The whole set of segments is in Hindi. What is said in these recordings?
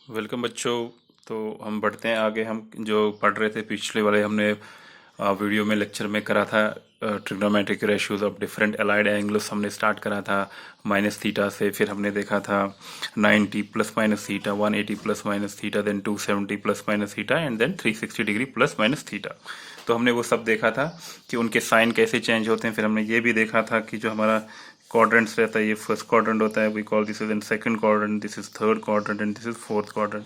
वेलकम बच्चों। तो हम बढ़ते हैं आगे। हम जो पढ़ रहे थे पिछले वाले हमने वीडियो में लेक्चर में करा था trigonometric ratios of different allied angles हमने स्टार्ट करा था माइनस थीटा से। फिर हमने देखा था 90 plus minus theta, 180 plus minus theta, then 270 plus minus theta and then 360 degree plus minus theta. तो हमने वो सब देखा था कि उनके साइन कैसे चेंज होते हैं। फिर हमने ये भी देखा था कि जो हमारा क्वाड्रेंट्स रहता है, ये फर्स्ट क्वाड्रेंट होता है, we call this is in second quadrant, this is third quadrant and this is fourth quadrant.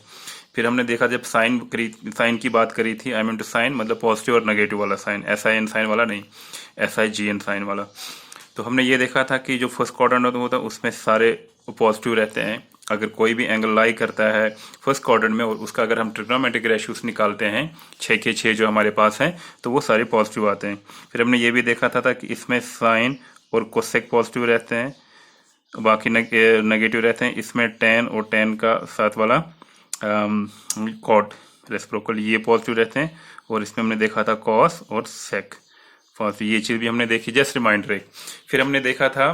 फिर हमने देखा जब साइन की बात करी थी, आई मीन टू साइन मतलब पॉजिटिव और नेगेटिव वाला साइन, SIN साइन वाला नहीं, SIGN साइन वाला। तो हमने ये देखा था कि जो फर्स्ट क्वाड्रेंट होता है उसमें सारे पॉजिटिव रहते हैं। अगर कोई भी एंगल लाई करता है फर्स्ट क्वाड्रेंट में और उसका अगर हम ट्रिग्नोमेट्रिक रेशियोज निकालते हैं 6 के 6 जो हमारे पास हैं, तो वो सारे पॉजिटिव आते हैं। फिर हमने ये भी देखा था कि इसमें साइन और कोसेक पॉजिटिव रहते हैं, बाकी नेगेटिव रहते हैं। इसमें टेन और टेन का साथ वाला कॉट रेसिप्रोकल ये पॉजिटिव रहते हैं। और इसमें हमने देखा था कॉस और सेक पॉजिटिव, ये चीज़ भी हमने देखी, जस्ट रिमाइंडर है। फिर हमने देखा था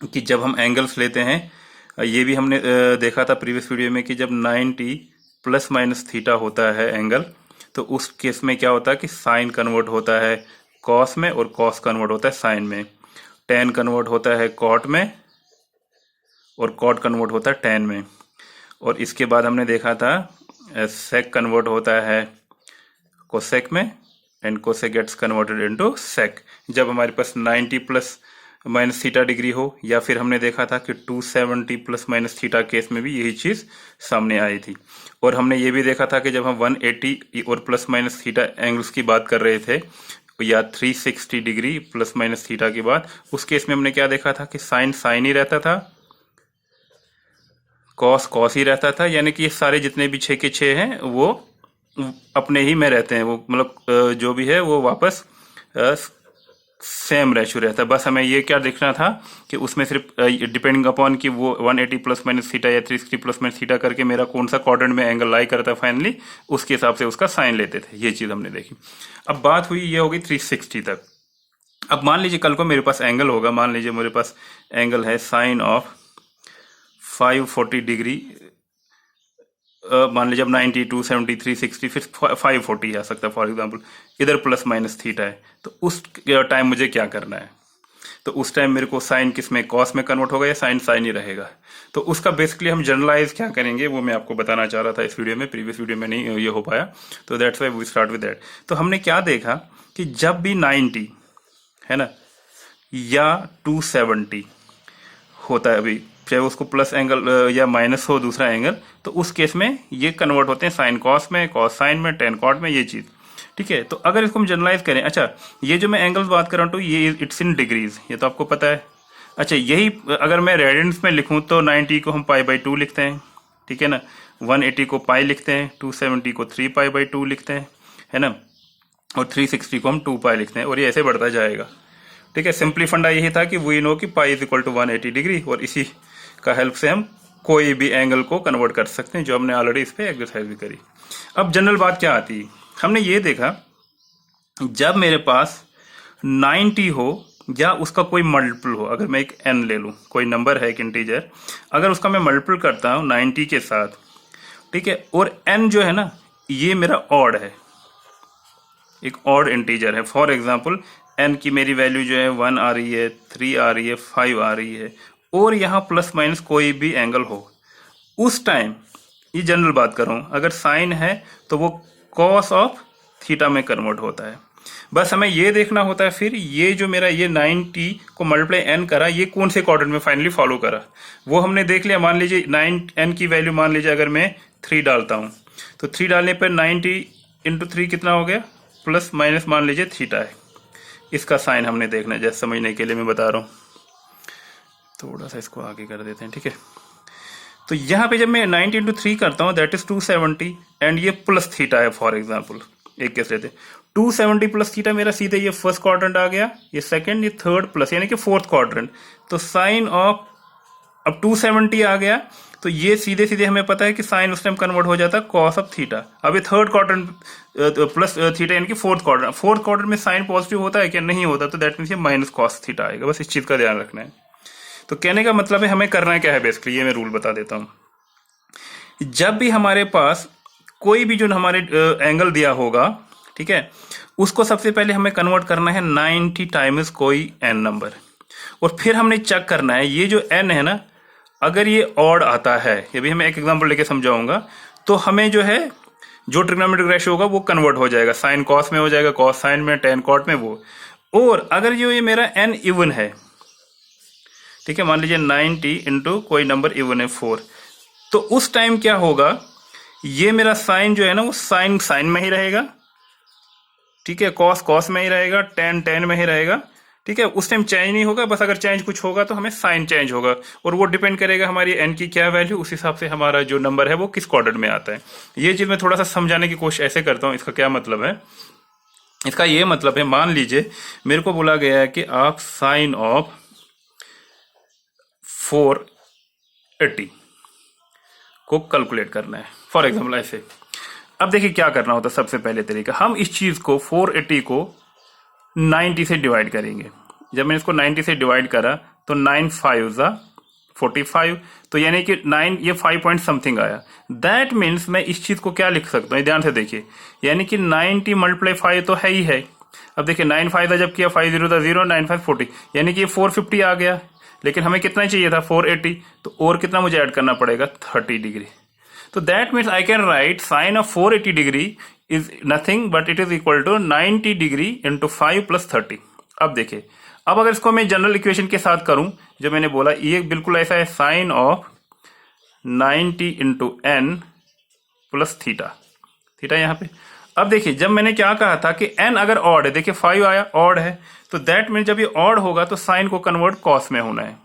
कि जब हम एंगल्स लेते हैं, ये भी हमने देखा था प्रीवियस वीडियो में कि जब 90 प्लस माइनस थीटा होता है एंगल, तो उस केस में क्या होता है कि साइन कन्वर्ट होता है कॉस में और कॉस कन्वर्ट होता है साइन में, टेन कन्वर्ट होता है कॉट में और कॉट कन्वर्ट होता है टेन में। और इसके बाद हमने देखा था सेक कन्वर्ट होता है कोसेक में and cosec gets converted into sec जब हमारे पास 90 प्लस माइनस थीटा डिग्री हो। या फिर हमने देखा था कि 270 प्लस माइनस थीटा केस में भी यही चीज़ सामने आई थी। और हमने ये भी देखा था कि जब हम 180 और प्लस माइनस थीटा एंगल्स की बात कर रहे थे या 360 डिग्री प्लस माइनस थीटा की बात, उस केस में हमने क्या देखा था कि साइन साइन ही रहता था, कॉस कॉस ही रहता था। यानी कि ये सारे जितने भी 6 के 6 हैं वो अपने ही में रहते हैं, वो मतलब जो भी है वो वापस सेम रेशियो रहता है। बस हमें ये क्या देखना था कि उसमें सिर्फ डिपेंडिंग अपॉन कि वो 180 प्लस माइनस थीटा या 360 प्लस माइनस थीटा करके मेरा कौन सा क्वाड्रेंट में एंगल लाई करता है फाइनली, उसके हिसाब से उसका साइन लेते थे। ये चीज़ हमने देखी। अब बात हुई ये होगी 360 तक। अब मान लीजिए कल को मेरे पास एंगल होगा, मान लीजिए मेरे पास एंगल है साइन ऑफ 540 डिग्री, मान लीजिए अब 90, 270, 360 फिर 540 आ सकता है फॉर एग्जांपल, इधर प्लस माइनस थीटा है। तो उस टाइम मुझे क्या करना है, तो उस टाइम मेरे को साइन किस में, कॉस में कन्वर्ट होगा या साइन साइन ही रहेगा। तो उसका बेसिकली हम जनरलाइज क्या करेंगे वो मैं आपको बताना चाह रहा था इस वीडियो में, प्रीवियस वीडियो में नहीं ये हो पाया, तो that's why we start with that. तो हमने क्या देखा कि जब भी 90 है ना या 270 होता है, अभी चाहे उसको प्लस एंगल या माइनस हो दूसरा एंगल, तो उस केस में ये कन्वर्ट होते हैं साइन कॉस में, कॉस साइन में, टेन कॉट में, ये चीज़ ठीक है। तो अगर इसको हम जनरलाइज करें, अच्छा ये जो मैं एंगल्स बात कर रहा हूँ तो ये इट्स इन डिग्रीज, ये तो आपको पता है। अच्छा यही अगर मैं रेडियंस में लिखूँ तो 90 को हम π/2 लिखते हैं, ठीक है ना, 180 को पाई लिखते हैं, 270 को 3π/2 लिखते हैं, है ना, और 360 को हम 2π लिखते हैं, और ये ऐसे बढ़ता जाएगा। ठीक है, सिंपली फंडा यही था कि वी नो कि pi is equal to 180 degree, और इसी का हेल्प से हम कोई भी एंगल को कन्वर्ट कर सकते हैं, जो हमने ऑलरेडी इस पे एक्सरसाइज भी करी। अब जनरल बात क्या आती है, हमने ये देखा जब मेरे पास 90 हो या उसका कोई मल्टीपल हो, अगर मैं एक n ले लूं, कोई नंबर है एक इंटीजर, अगर उसका मैं मल्टीपल करता हूं 90 के साथ, ठीक है, और n जो है ना ये मेरा ऑड है, एक ऑड इंटीजर है। फॉर एग्जांपल n की मेरी वैल्यू जो है 1 आ रही है, 3 आ रही है, 5 आ रही है, और यहाँ प्लस माइनस कोई भी एंगल हो, उस टाइम ये जनरल बात कर रहा हूँ, अगर साइन है तो वो कॉस ऑफ थीटा में कन्वर्ट होता है। बस हमें ये देखना होता है फिर ये जो मेरा ये 90 को मल्टीप्लाई n करा, ये कौन से क्वाड्रेंट में फाइनली फॉलो करा, वो हमने देख लिया। मान लीजिए 9n की वैल्यू मान लीजिए अगर मैं 3 डालता हूँ, तो 3 डालने पर 90 इंटू 3 कितना हो गया, प्लस माइनस मान लीजिए थीटा है। इसका साइन हमने देखना है, जैसे समझने के लिए मैं बता रहा हूँ, थोड़ा सा इसको आगे कर देते हैं, ठीक है। तो यहाँ पे जब मैं 90 इंटू 3 करता हूँ दैट इज 270, एंड ये प्लस थीटा है फॉर एग्जांपल, एक केस लेते 270 प्लस थीटा मेरा सीधे ये फर्स्ट क्वाड्रेंट आ गया, ये सेकंड, ये थर्ड प्लस यानी कि फोर्थ क्वाड्रेंट। तो साइन ऑफ अब 270 आ गया, तो ये सीधे सीधे हमें पता है कि साइन उस टाइम कन्वर्ट हो जाता है कॉस ऑफ थीटा। अब ये थर्ड क्वाड्रेंट प्लस थीटा यानी कि फोर्थ क्वाड्रेंट में साइन पॉजिटिव होता है क्या, नहीं होता, तो दैट मीन्स ये माइनस कॉस थीटा आएगा। बस इस चीज का ध्यान रखना है। तो कहने का मतलब है हमें करना क्या है बेसिकली, ये मैं रूल बता देता हूँ। जब भी हमारे पास कोई भी जो हमारे एंगल दिया होगा, ठीक है, उसको सबसे पहले हमें कन्वर्ट करना है 90 टाइम्स कोई एन नंबर, और फिर हमने चेक करना है ये जो एन है ना, अगर ये ऑड आता है, ये भी हमें एक एग्जांपल लेके समझाऊंगा, तो हमें जो है जो ट्रिग्नोमेट्रिक रेशियो होगा वो कन्वर्ट हो जाएगा, साइन कॉस में हो जाएगा, कॉस साइन में, टेन कॉट में वो। और अगर जो ये मेरा एन इवन है, ठीक है, मान लीजिए 90 इंटू कोई नंबर इवन है 4, तो उस टाइम क्या होगा, ये मेरा साइन जो है ना वो साइन साइन में ही रहेगा, ठीक है, कॉस कॉस में ही रहेगा, टेन टेन में ही रहेगा, ठीक है, उस टाइम चेंज नहीं होगा। बस अगर चेंज कुछ होगा तो हमें साइन चेंज होगा, और वो डिपेंड करेगा हमारी एन की क्या वैल्यू, उस हिसाब से हमारा जो नंबर है वो किस क्वाड्रेंट में आता है। ये चीज मैं थोड़ा सा समझाने की कोशिश ऐसे करता हूँ। इसका क्या मतलब है, इसका ये मतलब है, मान लीजिए मेरे को बोला गया है कि आप साइन ऑफ 480 को कैलकुलेट करना है, फॉर एग्जाम्पल ऐसे। अब देखिए क्या करना होता है, सबसे पहले तरीका, हम इस चीज को 480 को 90 से डिवाइड करेंगे। जब मैंने इसको 90 से डिवाइड करा तो 9 5 ज़ा 45, तो यानी कि 9 ये 5 पॉइंट समथिंग आया। दैट मीन्स मैं इस चीज को क्या लिख सकता हूँ, ध्यान से देखिए, यानी कि 90 मल्टीप्लाई 5 तो है ही है। अब देखिए 9 5 था जब किया, 5 0 था 0, 9 5 40, यानी कि ये 450 आ गया। लेकिन हमें कितना चाहिए था 480, तो और कितना मुझे ऐड करना पड़ेगा 30 डिग्री। तो that means I can write sine of 480 degree is nothing but it is equal to 90 degree into 5 plus 30। अब देखिए, अब अगर इसको मैं जनरल इक्वेशन के साथ करूं, जो मैंने बोला ये बिल्कुल ऐसा है, sine of 90 into n plus theta, theta यहां पे। अब देखिए जब मैंने क्या कहा था कि एन अगर ऑड है, देखिए 5 आया, ऑड है, तो दैट मीन जब ये ऑड होगा तो साइन को कन्वर्ट कॉस में होना है,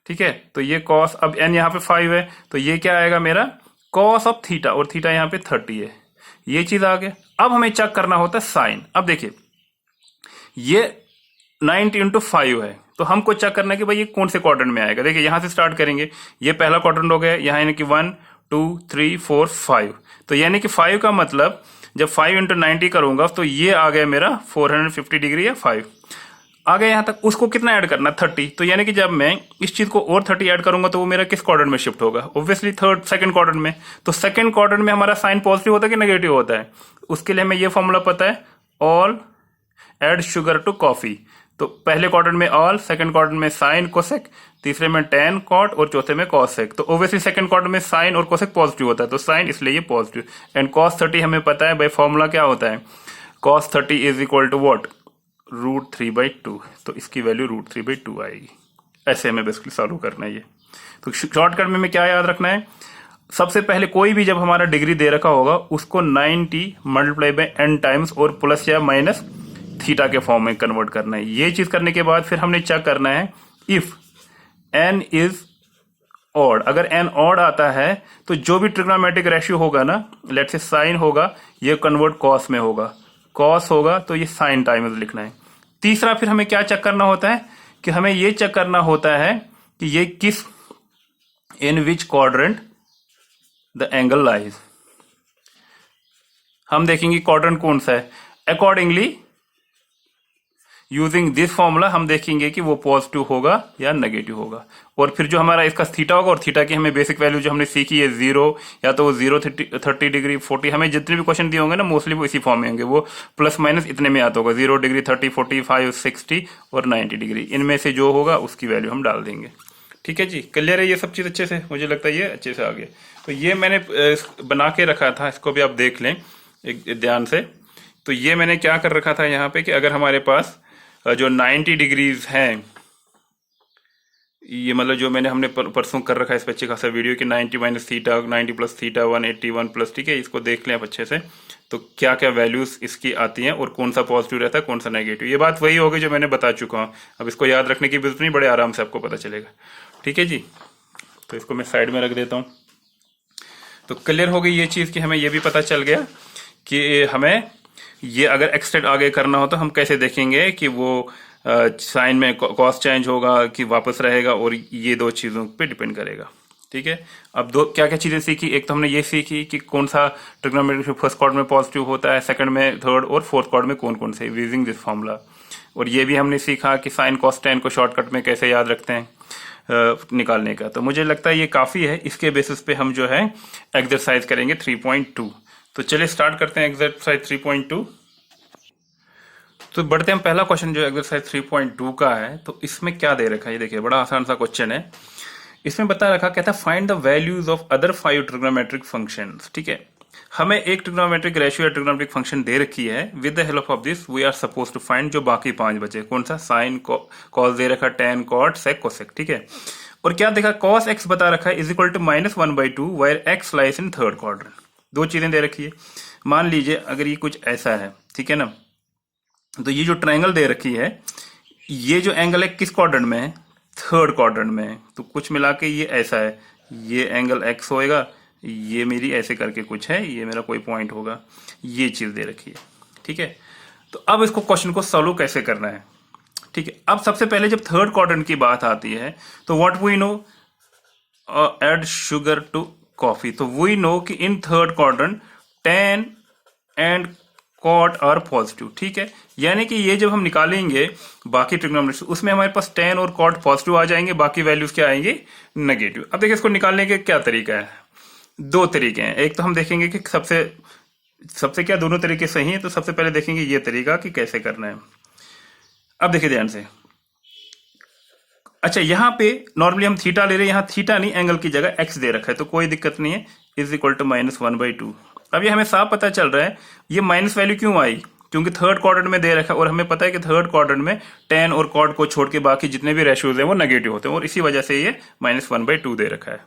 ठीक है। तो ये कॉस, अब एन यहाँ पे 5 है, तो ये क्या आएगा मेरा कॉस ऑफ थीटा, और थीटा यहाँ पे 30 है, ये चीज आ गया। अब हमें चेक करना होता है साइन। अब देखिए ये 90 इंटू 5 है, तो हमको चेक करना है कि भाई ये कौन से क्वाड्रेंट में आएगा। देखिए यहां से स्टार्ट करेंगे, ये पहला क्वाड्रेंट हो गया, यहाँ यानी कि 1 2 3 4 5, तो यानी कि 5 का मतलब जब 5 इंटू 90 करूंगा तो ये आ गया मेरा 450 डिग्री या 5 आ गया यहां तक। उसको कितना ऐड करना, 30, तो यानी कि जब मैं इस चीज को और 30 ऐड करूंगा तो वो मेरा किस क्वाड्रेंट में शिफ्ट होगा, ऑब्वियसली सेकंड क्वाड्रेंट में। तो सेकंड क्वाड्रेंट में हमारा साइन पॉजिटिव होता है कि नेगेटिव होता है, उसके लिए हमें ये फॉर्मूला पता है, all add sugar to coffee. तो पहले क्वाड्रेंट में ऑल, सेकंड क्वाड्रेंट में साइन कोसेक, तीसरे में टेन कॉट और चौथे में कॉसेक। तो ऑब्वियसली सेकंड क्वाड्रेंट में साइन और कोसेक पॉजिटिव होता है, तो साइन इसलिए ये पॉजिटिव। एंड कॉस 30 हमें पता है भाई फॉर्मूला क्या होता है, cos 30 is equal to what, √3/2, तो इसकी वैल्यू √3/2 आएगी। ऐसे हमें बेसिकली सॉल्व करना है ये। तो शॉर्टकट में क्या याद रखना है, सबसे पहले कोई भी जब हमारा डिग्री दे रखा होगा उसको 90 मल्टीप्लाई बाय n टाइम्स और प्लस या माइनस थीटा के फॉर्म में कन्वर्ट करना है। ये चीज करने के बाद फिर हमने चेक करना है इफ n इज ऑड, अगर n ऑड आता है तो जो भी ट्रिग्नोमेट्रिक रेशियो होगा ना, लेट्स से साइन होगा, ये कन्वर्ट कॉस में होगा, कॉस होगा तो ये साइन टाइम्स लिखना है। तीसरा फिर हमें क्या चेक करना होता है कि हमें ये चेक करना होता है कि ये किस, in which quadrant the angle lies. हम देखेंगे क्वाड्रेंट कौन सा है, अकॉर्डिंगली यूजिंग दिस फॉर्मूला हम देखेंगे कि वो पॉजिटिव होगा या नेगेटिव होगा। और फिर जो हमारा इसका थीटा होगा, और थीटा की हमें बेसिक वैल्यू जो हमने सीखी है 0 या तो 0 30 डिग्री 40, हमें जितने भी क्वेश्चन दिए होंगे ना मोस्टली वो इसी फॉर्म में होंगे, वो प्लस माइनस इतने में आता होगा, 0 डिग्री 30 45 60 और 90 डिग्री, इनमें से जो होगा उसकी वैल्यू हम डाल देंगे। ठीक है जी, क्लियर है ये सब चीज अच्छे से, मुझे लगता है ये अच्छे से आ गया। तो ये मैंने बना के रखा था, इसको भी आप देख लें एक ध्यान से। तो ये मैंने क्या कर रखा था यहाँ पे कि अगर हमारे पास जो 90 डिग्रीज हैं, ये मतलब जो हमने परसों कर रखा है इस पे अच्छी खासा वीडियो कि 90 minus theta, 90 plus theta, 181 plus, ठीक है, इसको देख लें आप अच्छे से। तो क्या क्या वैल्यूज इसकी आती हैं और कौन सा पॉजिटिव रहता है कौन सा नेगेटिव, ये बात वही होगी जो मैंने बता चुका हूँ। अब इसको याद रखने की जरूरत नहीं, बड़े आराम से आपको पता चलेगा। ठीक है जी, तो इसको मैं साइड में रख देता हूँ। तो क्लियर हो गई ये चीज़ कि हमें ये भी पता चल गया कि हमें ये अगर एक्सटेंड आगे करना हो तो हम कैसे देखेंगे कि वो साइन में कॉस चेंज होगा कि वापस रहेगा, और ये दो चीज़ों पे डिपेंड करेगा। ठीक है, अब दो क्या क्या चीज़ें सीखी, एक तो हमने ये सीखी कि कौन सा ट्रिग्नोमेट्रिक फर्स्ट क्वाड्रेंट में पॉजिटिव होता है, सेकंड में, थर्ड और फोर्थ क्वाड्रेंट में कौन कौन से, यूजिंग दिस फॉर्मूला। और ये भी हमने सीखा कि साइन कॉस टेन को शॉर्टकट में कैसे याद रखते हैं। निकालने का। तो मुझे लगता है ये काफ़ी है, इसके बेसिस पे हम जो है एक्सरसाइज करेंगे 3.2। तो चलिए स्टार्ट करते हैं एक्सरसाइज 3.2। तो बढ़ते हैं, हम पहला क्वेश्चन जो एक्सरसाइज 3.2 का है, तो इसमें क्या दे रखा है, ये देखिए बड़ा आसान सा क्वेश्चन है। इसमें बता रखा, कहता है find the values of other 5 trigonometric functions. ठीक है, हमें एक ट्रिग्नोमेट्रिक रेशियो या ट्रिग्नोमेट्रिक फंक्शन दे रखी है, with the help of this we are suppose to find जो बाकी 5 बचे। कौन सा? साइन, कॉस दे रखा, टेन, कॉट, सेक, कोसेक। ठीक है, और क्या देखा, कॉस एक्स बता रखा है is equal to -1/2 where x lies in third quadrant. दो चीजें दे रखी है। मान लीजिए अगर ये कुछ ऐसा है, ठीक है ना, तो ये जो ट्रायंगल दे रखी है, ये जो एंगल है किस क्वाड्रेंट में है? थर्ड क्वाड्रेंट में है। तो कुछ मिला के ये ऐसा है, ये एंगल एक्स होएगा, ये मेरी ऐसे करके कुछ है, ये मेरा कोई पॉइंट होगा, ये चीज दे रखी है। ठीक है, तो अब इसको क्वेश्चन को सॉल्व कैसे करना है? ठीक है, अब सबसे पहले जब थर्ड क्वाड्रेंट की बात आती है तो what we know, add sugar to coffee. तो वी नो कि in third quadrant tan and cot are positive. ठीक है, यानी कि ये जब हम निकालेंगे बाकी ट्रिग्नोमेट्री, उसमें हमारे पास tan और कॉट पॉजिटिव आ जाएंगे, बाकी वैल्यूज क्या आएंगे? नेगेटिव। अब देखिए इसको निकालने के क्या तरीका है, दो तरीके हैं। एक तो हम देखेंगे कि सबसे क्या दोनों तरीके सही है, तो सबसे पहले देखेंगे ये तरीका कि कैसे करना है। अब देखिए ध्यान से, अच्छा यहां पे नॉर्मली हम थीटा ले रहे हैं, यहां थीटा नहीं, एंगल की जगह एक्स दे रखा है, तो कोई दिक्कत नहीं है, इज इक्वल टू -1/2। अब ये हमें साफ पता चल रहा है ये माइनस वैल्यू क्यों आई, क्योंकि थर्ड क्वाड्रेंट में दे रखा है, और हमें पता है कि थर्ड क्वाड्रेंट में tan और कॉट को छोड़ के बाकी जितने भी रेशियोज हैं वो नेगेटिव होते हैं, और इसी वजह से ये -1/2 दे रखा है।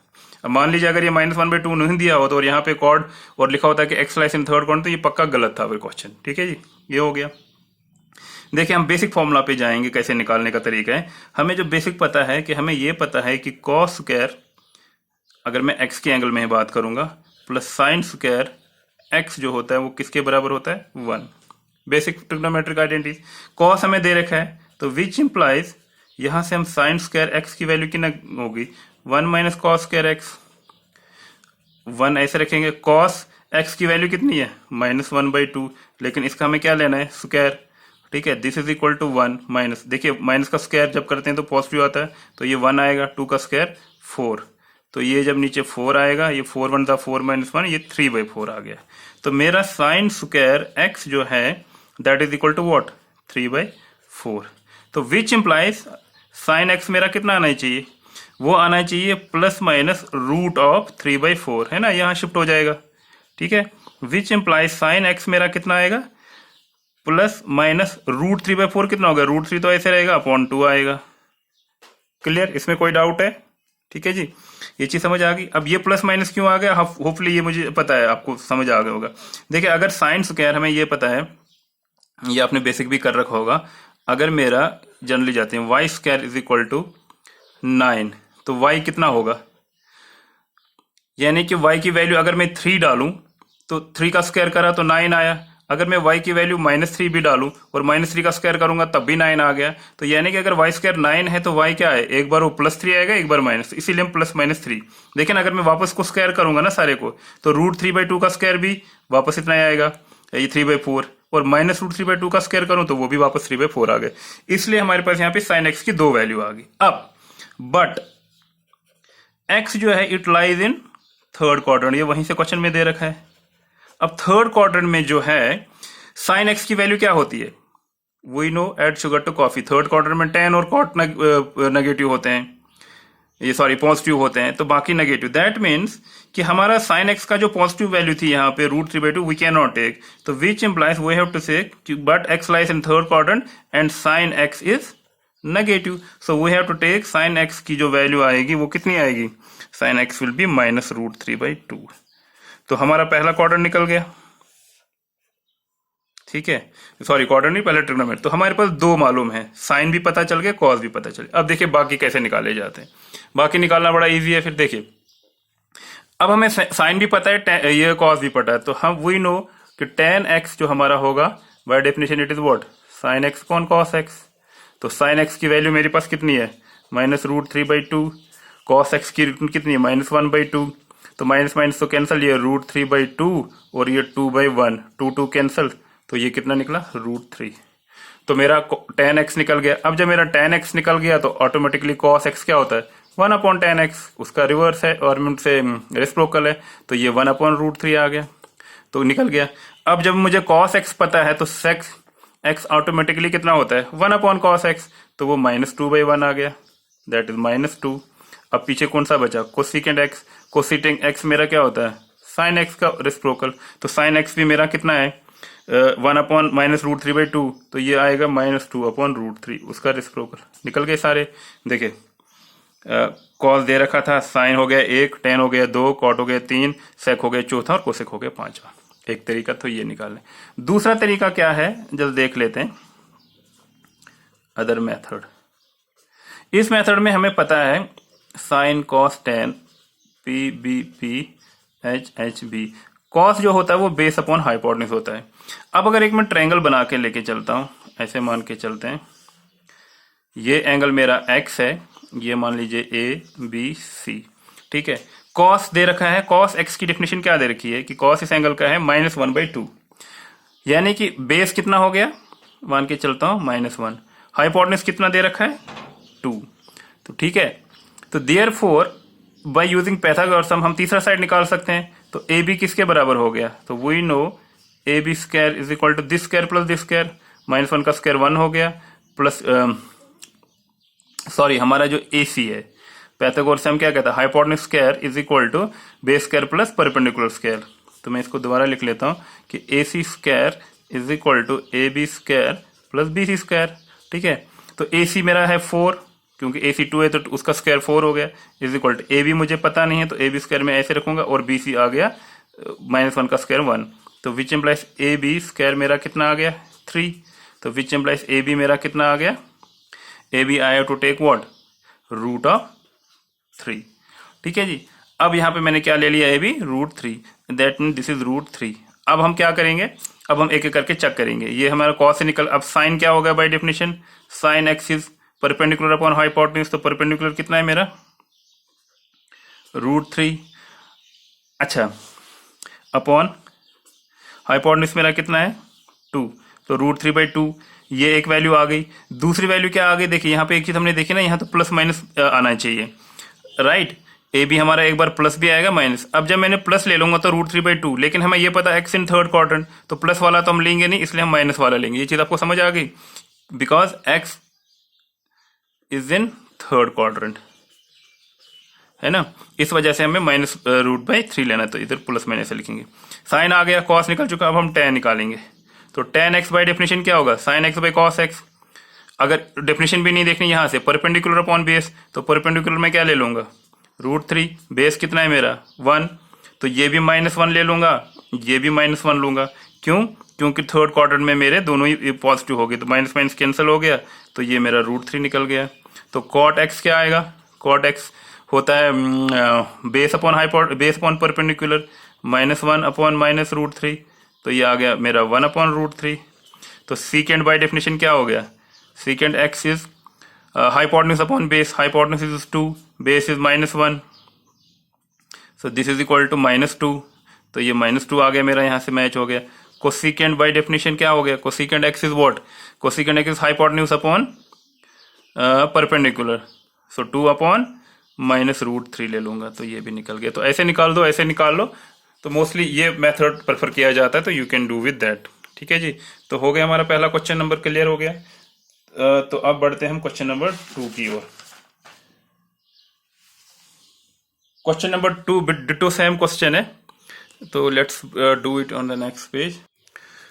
अब मान लीजिए अगर ये -1/2 नहीं दिया होता और यहाँ पे कॉड और लिखा होता है कि x lies in third quadrant, तो ये पक्का गलत था फिर क्वेश्चन। ठीक है जी, ये हो गया। देखिए हम बेसिक फॉर्मूला पे जाएंगे, कैसे निकालने का तरीका है। हमें जो बेसिक पता है कि हमें ये पता है कि कॉस स्क्वायर, अगर मैं एक्स के एंगल में बात करूंगा, प्लस साइन स्क्वायर एक्स जो होता है वो किसके बराबर होता है? 1। Basic trigonometric identity. कॉस हमें दे रखा है, तो विच इंप्लाइज यहां से हम साइन स्क्वायर एक्स की वैल्यू कितना होगी? 1 माइनस कॉस स्क्वायर एक्स। 1 ऐसे रखेंगे, कॉस एक्स की वैल्यू कितनी है? -1/2, लेकिन इसका हमें क्या लेना है? स्क्वायर। ठीक है, this is equal to 1 minus, देखिए माइनस का स्क्वायर जब करते हैं तो पॉजिटिव आता है, तो ये 1 आएगा, 2 का स्क्वायर 4, तो ये जब नीचे 4 आएगा, ये 4 1 था 4 - 1, ये 3/4 आ गया। तो मेरा साइन स्क्वायर एक्स जो है that is equal to what? 3/4। तो विच इंप्लाइज साइन एक्स मेरा कितना आना चाहिए? वो आना चाहिए ±√3/4, है ना, यहां शिफ्ट हो जाएगा। ठीक है, विच इंप्लाइज साइन एक्स मेरा कितना आएगा? ±√3/4 कितना होगा? √3 तो ऐसे रहेगा, अपॉन 2 आएगा। क्लियर, इसमें कोई डाउट है? ठीक है जी, ये चीज समझ आ गई। अब ये प्लस माइनस क्यों आ गया, होपफुली ये मुझे पता है, आपको समझ आ गया होगा। देखिए अगर साइन स्क्वायर, हमें ये पता है, ये आपने बेसिक भी कर रखा होगा, अगर मेरा जनरली जाते हैं y square is equal to 9, तो वाई कितना होगा? यानी कि वाई की वैल्यू अगर मैं 3 डालूं तो 3 का स्क्वायर करा तो 9 आया। अगर मैं y की वैल्यू -3 भी डालूं और -3 का स्क्वायर करूंगा तब भी 9 आ गया। तो यानी कि अगर y स्क्वायर 9 है तो y क्या है? एक बार वो +3 आएगा, एक बार माइनस, इसीलिए हम +-3। लेकिन अगर मैं वापस को स्क्वायर करूंगा ना सारे को, तो √3/2 का स्क्वायर भी वापस इतना ही आएगा, ये 3/4, और -√3/2 का स्क्वायर करूं तो वो भी वापस 3/4 आ गए। इसलिए हमारे पास यहाँ पे साइन एक्स की 2 वैल्यू आ गई। अब बट x जो है it lies in third quadrant, ये वहीं से क्वेश्चन में दे रखा है। अब थर्ड क्वाड्रेंट में जो है साइन एक्स की वैल्यू क्या होती है? We know, add sugar to coffee. Third quadrant में tan और कॉट नेगेटिव होते हैं, ये सॉरी पॉजिटिव होते हैं, तो बाकी नेगेटिव। दैट मीन्स कि हमारा साइन एक्स का जो पॉजिटिव वैल्यू थी यहाँ पे √3/2 वी कैन नॉट टेक, तो which implies we have to say but x lies in third quadrant and sine x is negative, so we have to take sine x की जो वैल्यू आएगी वो कितनी आएगी? Sine x will be -√3/2। तो हमारा पहला क्वाड्रेंट निकल गया। ठीक है, सॉरी क्वाड्रेंट नहीं, पहले ट्रिग्नोमेट्री। तो हमारे पास 2 मालूम है, साइन भी पता चल गया, कॉस भी पता चल गया। अब देखिए बाकी कैसे निकाले जाते हैं। बाकी निकालना बड़ा इजी है। फिर देखिए अब हमें साइन भी पता है, ये कॉस भी पता है, तो हम वी नो कि tan x जो हमारा होगा by definition it is what? sin x upon cos x। तो sin x की वैल्यू मेरे पास कितनी है? -√3/2। cos x की कितनी है? -1/2। तो माइनस माइनस तो कैंसल, ये √3/2 और ये 2/1, 2 कैंसल, तो ये कितना निकला? √3। तो मेरा tan x निकल गया। अब जब मेरा tan x निकल गया तो ऑटोमेटिकली cos x क्या होता है? 1/10x उसका रिवर्स है और से रेसिप्रोकल है, तो ये 1/√3 आ गया, तो निकल गया। अब जब मुझे cos x पता है तो sec x ऑटोमेटिकली कितना होता है 1/cos x, तो वो -2/1 आ गया, दैट इज -2। अब पीछे कौन सा बचा, कोसिकेंट x, कोसिकेंट x मेरा क्या होता है sin x का रेसिप्रोकल, तो sin x भी मेरा कितना है 1/√3/2, तो ये आएगा -2/√3 उसका रेसिप्रोकल। निकल गए सारे। देखे कॉस दे रखा था, साइन हो गया 1, टेन हो गया 2, कॉट हो गया 3, सेक हो गया चौथा और कोसेक हो गया 5वां। एक तरीका तो ये निकालने। दूसरा तरीका क्या है जल्द देख लेते हैं, अदर मेथड। इस मेथड में हमें पता है sine cos tan P B P H H B. Cos जो होता है वो बेस अपॉन हाइपोटेन्यूज होता है। अब अगर एक मैं ट्रायंगल बना के लेके चलता हूं, ऐसे मान के चलते हैं, ये एंगल मेरा x है, ये मान लीजिए ए बी सी, ठीक है। कॉस दे रखा है, कॉस x की डेफिनेशन क्या दे रखी है कि कॉस इस एंगल का है -1/2, यानी कि बेस कितना हो गया, मान के चलता हूं -1, हाइपोटेन्यूज कितना दे रखा है 2, तो ठीक है। तो देयरफॉर बाय यूजिंग पाइथागोरस हम तीसरा साइड निकाल सकते हैं, तो ए बी किसके बराबर हो गया, तो we know A B square is equal to this square plus this square, -1 का स्क्वायर 1 हो गया, प्लस सॉरी हमारा जो ए सी है पाइथागोरस से हम क्या कहता है hypotenuse square is equal to base square plus perpendicular square. तो मैं इसको दोबारा लिख लेता हूं कि A C square is equal to A B square plus B C square, ठीक है। तो ए सी मेरा है 4, क्योंकि ए सी 2 है तो उसका स्क्वायर 4 हो गया, is equal to A B मुझे पता नहीं है तो ए बी स्क्वायर में ऐसे रखूंगा और बी सी आ गया -1 का स्क्वायर 1, तो which implies A B square मेरा कितना आ गया 3, तो विच एम्प्लाइज ए बी मेरा कितना आ गया, A B I have to take what √3, ठीक है जी। अब यहाँ पे मैंने क्या ले लिया A B √3, that mean this is √3। अब हम क्या करेंगे, अब हम एक एक करके चेक करेंगे। ये हमारा कॉस से निकल, अब साइन क्या होगा by definition, sign x is perpendicular upon hypotenuse, तो परपेंडिकुलर कितना है मेरा √3, अच्छा अपॉन हाइपोटेन्यूज मेरा कितना है 2, तो √3/2, ये एक वैल्यू आ गई। दूसरी वैल्यू क्या आ गई, देखिए यहाँ पे एक चीज हमने देखी ना, यहाँ तो प्लस माइनस आना चाहिए, राइट। ए बी हमारा एक बार प्लस भी आएगा माइनस, अब जब मैंने प्लस ले लूंगा तो √3/2, लेकिन हमें ये पता है एक्स इन थर्ड क्वाड्रेंट, तो प्लस वाला तो हम लेंगे नहीं, इसलिए हम माइनस वाला लेंगे। ये चीज आपको समझ आ गई, because x is in third quadrant, है ना, इस वजह से हमें -√3 लेना है, तो इधर प्लस माइनस से लिखेंगे। साइन आ गया, कॉस निकल चुका, अब हम टेन निकालेंगे, तो tan x बाय डेफिनेशन क्या होगा sin x by cos x। अगर डेफिनेशन भी नहीं देखनी यहाँ से, परपेंडिकुलर अपॉन बेस, तो परपेंडिकुलर में क्या ले लूंगा √3, बेस कितना है मेरा 1, तो ये भी -1 ले लूंगा, ये भी -1 लूंगा, क्यों, क्योंकि थर्ड क्वाड्रेंट में मेरे दोनों ही पॉजिटिव हो गए, तो माइनस माइनस कैंसिल हो गया, तो ये मेरा √3 निकल गया। तो cot x क्या आएगा, cot x होता है बेस अपॉन परपेंडिकुलर -1 अपॉन -√3, तो ये आ गया मेरा 1/√3। तो सीकेंड बाय डेफिनेशन क्या हो गया, secant x is hypotenuse upon base, hypotenuse is 2, base is -1, so this is equal to -2, तो ये -2 आ गया मेरा, यहाँ से मैच हो गया। कोसिकेंड बाय डेफिनेशन क्या हो गया, cosecant x is what, cosecant x is hypotenuse upon perpendicular, so 2/-√3 ले लूंगा, तो ये भी निकल गया। तो ऐसे निकाल दो, ऐसे निकाल लो, तो मोस्टली ये मेथड प्रेफर किया जाता है, तो you can do with that, ठीक है जी। तो हो गया हमारा पहला क्वेश्चन नंबर क्लियर हो गया। तो अब बढ़ते हैं हम क्वेश्चन नंबर 2 की ओर। Question number 2 ditto same question है, तो let's do it on the next page.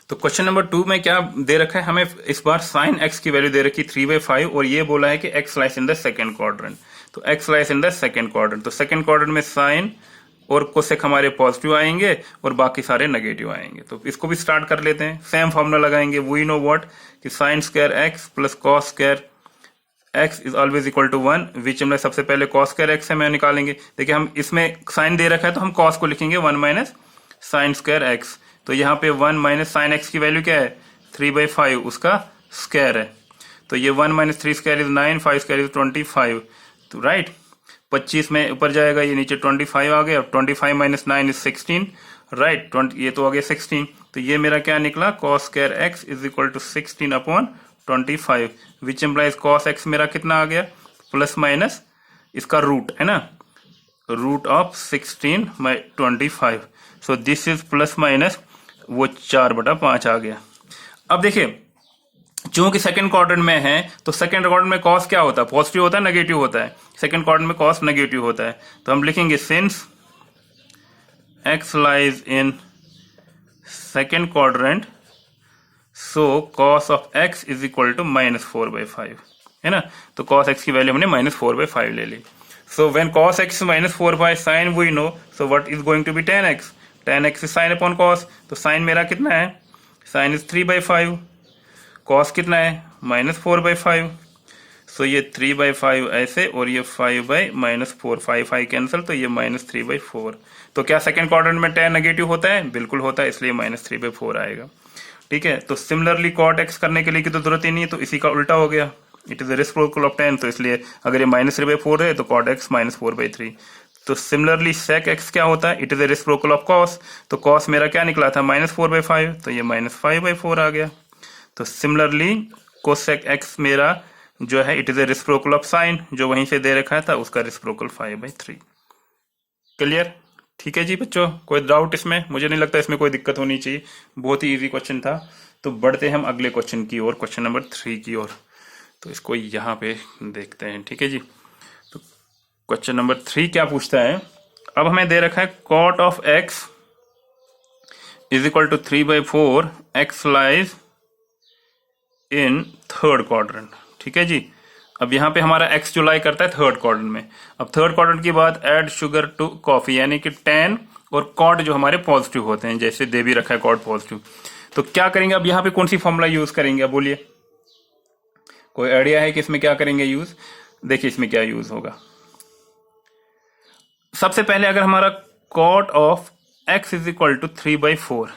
तो क्वेश्चन नंबर 2 में क्या दे रखा है हमें, इस बार साइन एक्स की वैल्यू दे रखी 3/5 और ये बोला है कि x lies in the second quadrant, तो x lies in the second quadrant, तो सेकंड क्वाड्रेंट में साइन और कोसेक हमारे पॉजिटिव आएंगे और बाकी सारे नेगेटिव आएंगे। तो इसको भी स्टार्ट कर लेते हैं, सेम फॉर्मूला लगाएंगे, वी नो व्हाट कि sine square x plus cos square x is always equal to 1, which हमने सबसे पहले कॉस स्क्वायर एक्स है मैं निकालेंगे। देखिए हम इसमें साइन दे रखा है तो हम कॉस को लिखेंगे 1 माइनस साइन स्क्वायर एक्स, तो यहाँ पे 1 माइनस साइन एक्स की वैल्यू क्या है 3/5, उसका स्क्वायर है, तो ये 1 minus 3 square is 9, 5 square is 25, तो राइट 25 में ऊपर जाएगा, ये नीचे 25 आ गया, 25 माइनस 9 इज 16, राइट, ये तो आ गया 16, तो ये मेरा क्या निकला cos square x is equal to 16/25, which implies cos x मेरा कितना आ गया प्लस माइनस इसका रूट है ना, root of 16/25। So this is plus minus वो 4/5 आ गया। अब देखिए चूंकि सेकंड क्वाड्रेंट में है तो सेकंड क्वाड्रेंट में कॉस क्या होता है, पॉजिटिव होता है नेगेटिव होता है, सेकंड क्वाड्रेंट में कॉस नेगेटिव होता है। तो हम लिखेंगे since x lies in second quadrant so cos of x is equal to -4/5 है ना। तो cos x की वैल्यू हमने -4/5 ले ली। So when cos x is -4/5 sin we know, so what is going to be tan x, tan x is sin upon cos। तो sin मेरा कितना है, sin इज 3/5, cos कितना है -4/5। सो ये 3/5 ऐसे और ये 5/-4, 5 कैंसिल, तो ये -3/4। तो क्या सेकंड क्वाड्रेंट में tan नेगेटिव होता है, बिल्कुल होता है, इसलिए -3/4 आएगा। ठीक है, तो सिमिलरली cot x करने के लिए की तो जरूरत ही नहीं है, तो इसी का उल्टा हो गया, it is reciprocal of tan। तो इसलिए अगर ये -3/4 है तो cot x -4/3। तो सिमिलरली sec x क्या होता है, it is reciprocal of cos। तो cos मेरा क्या निकला था -4/5, तो ये -5/4 आ गया। तो सिमिलरली cosec x मेरा जो है it is a reciprocal of sine, जो वहीं से दे रखा था उसका रेसिप्रोकल 5/3। क्लियर? ठीक है जी बच्चों, कोई डाउट इसमें? मुझे नहीं लगता इसमें कोई दिक्कत होनी चाहिए, बहुत ही इजी क्वेश्चन था। तो बढ़ते हैं हम अगले क्वेश्चन की ओर, क्वेश्चन नंबर 3 की ओर। तो इसको यहाँ पे देखते हैं। ठीक है जी, तो क्वेश्चन नंबर 3 क्या पूछता है, अब हमें दे रखा है cot of x is equal to 3/4, x lies in third quadrant. ठीक है जी, अब यहाँ पे हमारा x जो लाई करता है थर्ड क्वाड्रेंट में। अब थर्ड क्वाड्रेंट के बाद ऐड शुगर टू कॉफी, यानी कि tan और cot जो हमारे पॉजिटिव होते हैं, जैसे दे भी रखा है cot पॉजिटिव। तो क्या करेंगे अब यहाँ पे, कौन सी फॉर्मूला यूज करेंगे, अब बोलिए, कोई आइडिया है कि इसमें क्या करेंगे यूज? देखिए इसमें क्या यूज होगा। सबसे पहले अगर हमारा cot of x is equal to 3/4,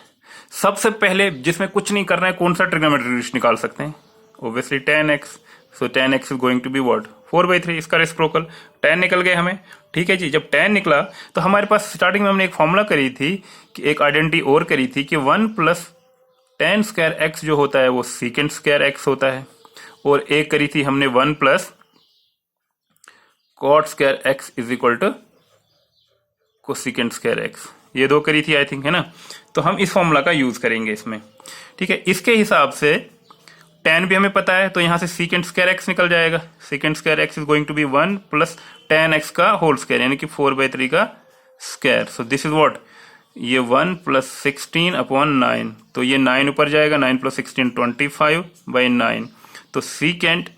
सबसे पहले जिसमें कुछ नहीं करना है कौन सा ट्रिग्नोमेट्रिक रेशियो निकाल सकते हैं, obviously tan x। So tan x is going to be what, 4/3, इसका रेसिप्रोकल tan निकल गए हमें। ठीक है जी, जब tan निकला तो हमारे पास स्टार्टिंग में हमने एक फॉर्मूला करी थी कि एक आइडेंटिटी और करी थी कि 1 + tan स्क्वायर x जो होता है वो secant स्क्वायर x होता है, और एक करी थी हमने 1 + cot square x is equal to cosecant square x, ये दो करी थी आई थिंक, है ना। तो हम इस फॉर्मूला का यूज करेंगे इसमें। ठीक है, इसके हिसाब से tan भी हमें पता है, तो यहां से secant स्क्वायर x निकल जाएगा। secant square x is going to be 1 + tan x का होल स्क्वायर, यानी कि 4/3 का square. So this is what, ये 1 + 16/9, तो ये 9 ऊपर जाएगा, 9 + 16 25/9। तो secant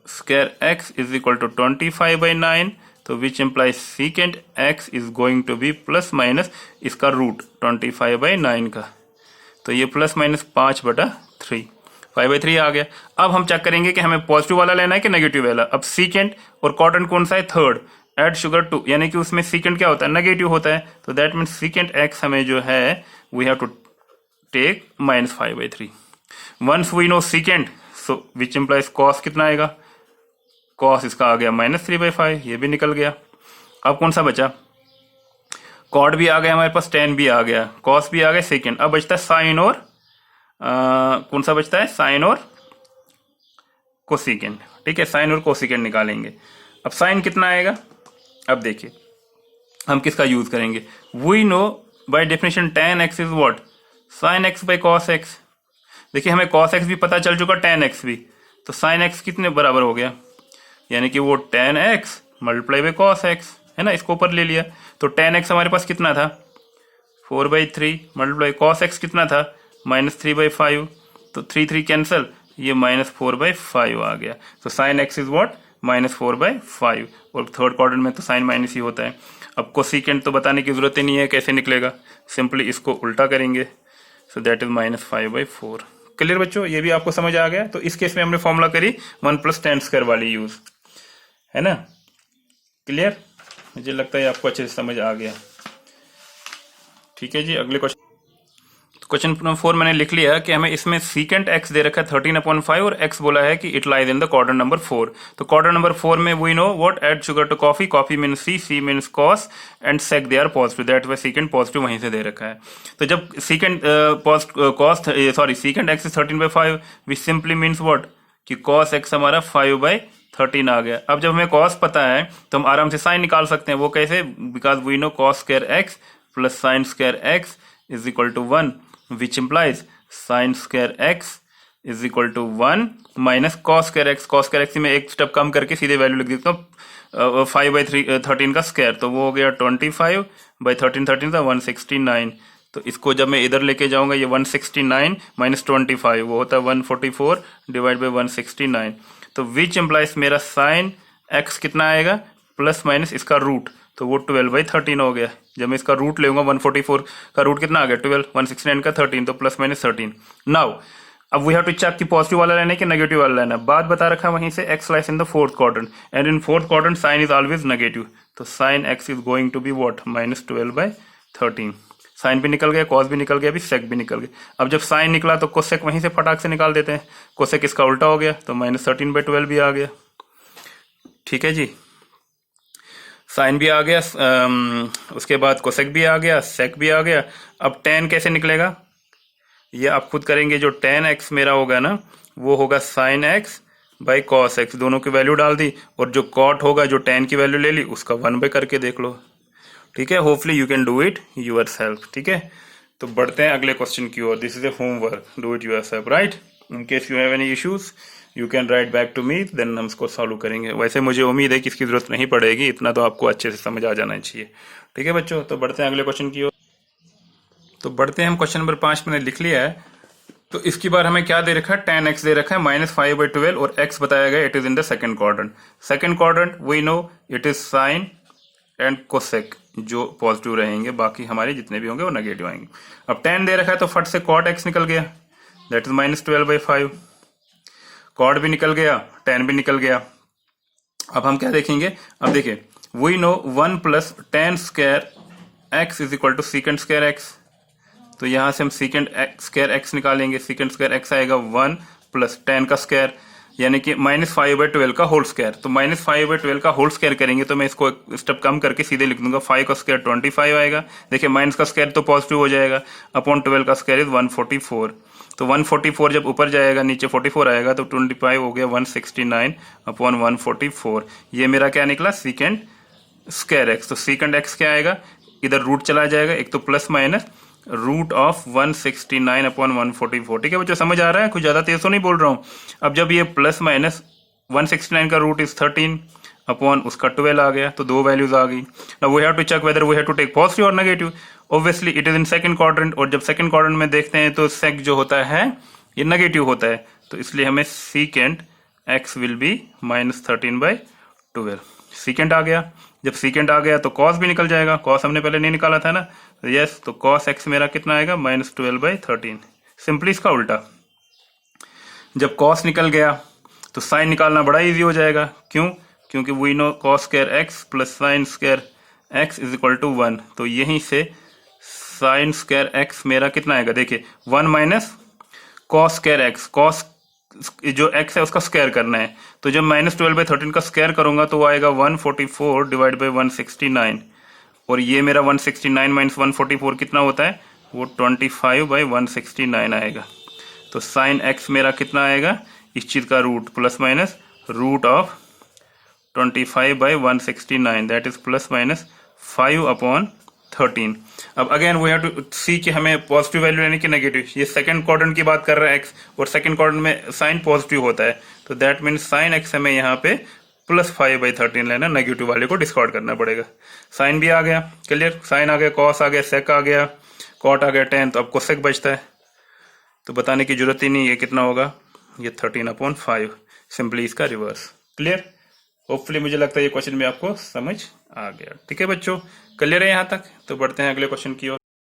square x is equal to 25/9, तो which implies secant x is going to be plus minus इसका रूट 25/9 का, तो ये ±5/3, 5/3 आ गया। अब हम चेक करेंगे कि हमें पॉजिटिव वाला लेना है कि नेगेटिव वाला। अब secant और cot कौन सा है, थर्ड, एड शुगर टू, यानी कि उसमें secant क्या होता है, नेगेटिव होता है। तो दैट मीन्स secant x हमें जो है we have to take -5/3। Once we know secant, so which implies cos कितना आएगा, cos इसका आ गया -3/5, ये भी निकल गया। अब कौन सा बचा, cot भी आ गया हमारे पास, tan भी आ गया, cos भी आ गया, secant। अब बचता है sin और कौन सा बचता है, sin और cosecant। ठीक है, sin और cosecant निकालेंगे। अब sin कितना आएगा, अब देखिए हम किसका यूज करेंगे, we know by definition tan x is what, sin x by cos x। देखिए हमें cos x भी पता चल चुका, tan x भी, तो sin x कितने बराबर हो गया, यानी कि वो tan x multiply by cos x, है ना, इसको ऊपर ले लिया। तो tan x हमारे पास कितना था, 4/3 मल्टीप्लाई cos x कितना था, -3/5, तो 3 कैंसल, ये -4/5 आ गया। तो sin x इज व्हाट, -4/5, और थर्ड क्वाड्रेंट में तो साइन माइनस ही होता है। अब कोसिकेंट तो बताने की जरूरत ही नहीं है, कैसे निकलेगा, सिंपली इसको उल्टा करेंगे। So that is -5/4। क्लियर बच्चों, ये भी आपको समझ आ गया। तो इस केस में हमने फॉर्मूला करी 1 + tan स्क्वायर वाली यूज, है ना। क्लियर, मुझे लगता है आपको अच्छे से समझ आ गया। ठीक है जी, अगले क्वेश्चन, क्वेश्चन नंबर 4 मैंने लिख लिया कि हमें इसमें secant x दे रखा है 13/5 और x बोला है कि it lies in the quadrant number 4। तो क्वाड्रेंट नंबर 4 में we know what, add sugar to coffee, coffee means C means cos and sec they are positive, that why secant positive वहीं से दे रखा है। तो जब secant x is 13/5, which simply means what कि cos x हमारा 5/13 13 आ गया। अब जब हमें कॉस पता है तो हम आराम से साइन निकाल सकते हैं। वो कैसे? Because we know cos square x plus sine square x is equal to 1 which implies sine square x is equal to 1 minus cos square x. Cos square x में एक स्टेप कम करके सीधे वैल्यू लिख देता हूँ 5/13 का स्क्वायर, तो वो हो गया 25/13, 13 था 169। तो इसको जब मैं इधर लेके जाऊंगा ये 169 माइनस 25 वो होता है 144 डिवाइड बाई 169। तो विच एम्प्लाइज मेरा साइन एक्स कितना आएगा प्लस माइनस इसका रूट, तो वो 12/13 हो गया। जब मैं इसका रूट लेऊंगा 144 का रूट कितना आ गया 12, 169 का 13, तो प्लस माइनस 13। नाउ अब वी हैव टू चेक कि पॉजिटिव वाला लेना है कि नेगेटिव वाला लेना है। बात बता रखा वहीं से x lies in the fourth quadrant and in fourth quadrant sine is always negative, तो sine x is going to be what -12/13। Sine भी निकल गया, कॉस भी निकल गया, अभी सेक भी निकल गया। अब जब साइन निकला तो कोसेक वहीं से फटाक से निकाल देते हैं। कोसेक इसका उल्टा हो गया तो -13/12 भी आ गया। ठीक है जी, साइन भी आ गया, उसके बाद कोसेक भी आ गया, सेक भी आ गया। अब tan कैसे निकलेगा ये आप खुद करेंगे। जो tan x मेरा होगा ना वो होगा sin x by cos x, दोनों की वैल्यू डाल दी, और जो cot होगा जो tan की वैल्यू ले ली उसका 1 करके देख लो। ठीक है, hopefully you can do it yourself. ठीक है, तो बढ़ते हैं अगले क्वेश्चन की ओर। This is a homework, do it yourself, right. In case you have any issues you can write back to me, then हम इसको सॉल्व करेंगे। वैसे मुझे उम्मीद है कि इसकी जरूरत नहीं पड़ेगी, इतना तो आपको अच्छे से समझ आ जाना चाहिए। ठीक है बच्चों, तो बढ़ते हैं अगले क्वेश्चन की ओर। तो बढ़ते हैं हम क्वेश्चन नंबर 5 मैंने लिख लिया है। तो इसकी बार हमें क्या दे रखा है, tan x दे रखा है -5/12 और x बताया गया it is in the second quadrant. Second quadrant we know it is sine and cosec जो पॉजिटिव रहेंगे, बाकी हमारे जितने भी होंगे वो नेगेटिव आएंगे। अब tan दे रखा है तो फट से cot x निकल गया, दैट इज -12/5। cot भी निकल गया, tan भी निकल गया। अब हम क्या देखेंगे, अब देखिए we know 1 plus tan square x is equal to secant square x, तो यहां से हम सीकेंड स्क्वायर x निकालेंगे। सीकेंड स्क्वायर x आएगा 1 प्लस tan का स्क्वायर यानी कि -5/12 का होल स्क्वायर। तो -5/12 का होल स्क्वायर करेंगे तो मैं इसको स्टेप कम करके सीधे लिख दूंगा। 5 का स्क्वायर 25 आएगा, देखिए माइनस का स्क्वायर तो पॉजिटिव हो जाएगा, अपॉन 12 का स्क्वायर इज 144। तो 144 जब ऊपर जाएगा नीचे 44 आएगा, तो 25 हो गया 169 अपॉन 144। ये मेरा क्या निकला, सीकेंड स्क्वायर x। तो सीकेंड x क्या आएगा, इधर रूट चला जाएगा, एक तो plus minus root of 169 upon 144। ठीक है बच्चों, समझ आ रहा है, कुछ ज्यादा तेज तो नहीं बोल रहा हूं। अब जब ये प्लस माइनस 169 का रूट इज 13 अपॉन उसका 12 आ गया, तो दो वैल्यूज आ गई। Now we have to check whether we have to take positive और negative. Obviously it is in second quadrant, और जब सेकंड क्वाड्रेंट में देखते हैं तो सेक जो होता है ये नेगेटिव होता है, तो इसलिए हमें secant x will be -13/12। Secant आ गया, जब सीकेंड आ गया तो कॉस भी निकल जाएगा। कॉस हमने पहले नहीं निकाला था ना, तो यस, तो कॉस x मेरा कितना आएगा -12/13। सिंपली इसका उल्टा, जब कॉस निकल गया तो साइन निकालना बड़ा इजी हो जाएगा। क्यों? क्योंकि we know cos square x plus sine square x is equal to 1। तो यहीं से साइन स्क्वायर x मेरा कितना आएगा, देखिए 1 minus cos square x, cos जो x है उसका स्क्वायर करना है, तो जब -12/13 का स्क्वायर करूंगा तो वो आएगा 144 डिवाइड बाई 169, और ये मेरा 169 माइनस 144 कितना होता है, वो 25/169 आएगा। तो साइन x मेरा कितना आएगा, इस चीज का root plus minus root of 25/169 that is plus minus 5/13। अब again we have to see कि हमें पॉजिटिव वैल्यू लेने की नेगेटिव। ये सेकंड क्वाड्रेंट की बात कर रहा है x, और सेकंड क्वाड्रेंट में साइन पॉजिटिव होता है, तो दैट मीन्स साइन x हमें यहाँ पे +5/13 लेना, नेगेटिव वाले को डिस्कार्ड करना पड़ेगा। साइन भी आ गया, क्लियर, साइन आ गया, कॉस आ गया, सेक आ गया, कॉट आ गया, tan, तो अब कोसेक बचता है, तो बताने की जरूरत ही नहीं, ये कितना होगा, ये 13/5। सिंपली इसका रिवर्स। क्लियर, होपफुली मुझे लगता है ये क्वेश्चन में आपको समझ आ गया। ठीक है बच्चों, क्लियर है यहाँ तक। तो बढ़ते हैं अगले क्वेश्चन की ओर।